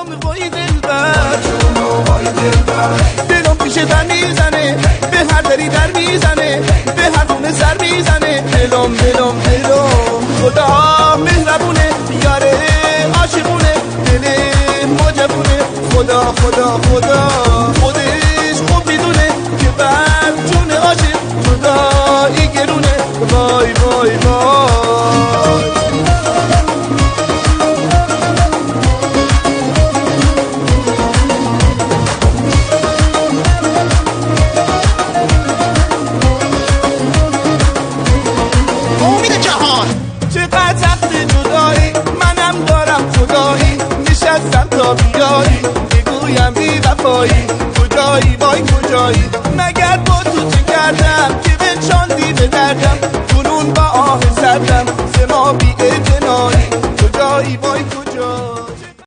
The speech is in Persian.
جونم وای دلبر دلم پیش در میزنه به هر دری در میزنه به هر خونه سر میزنه دلم خدا مهربونه یاره عاشقونه دل مجبونه خدا خودش خوب میدونه که بر جون عاشق جدایی گرونه وای وای وای امید جهان چقدر وقت جدایی منم دارم خدایی نشستم تا بیایی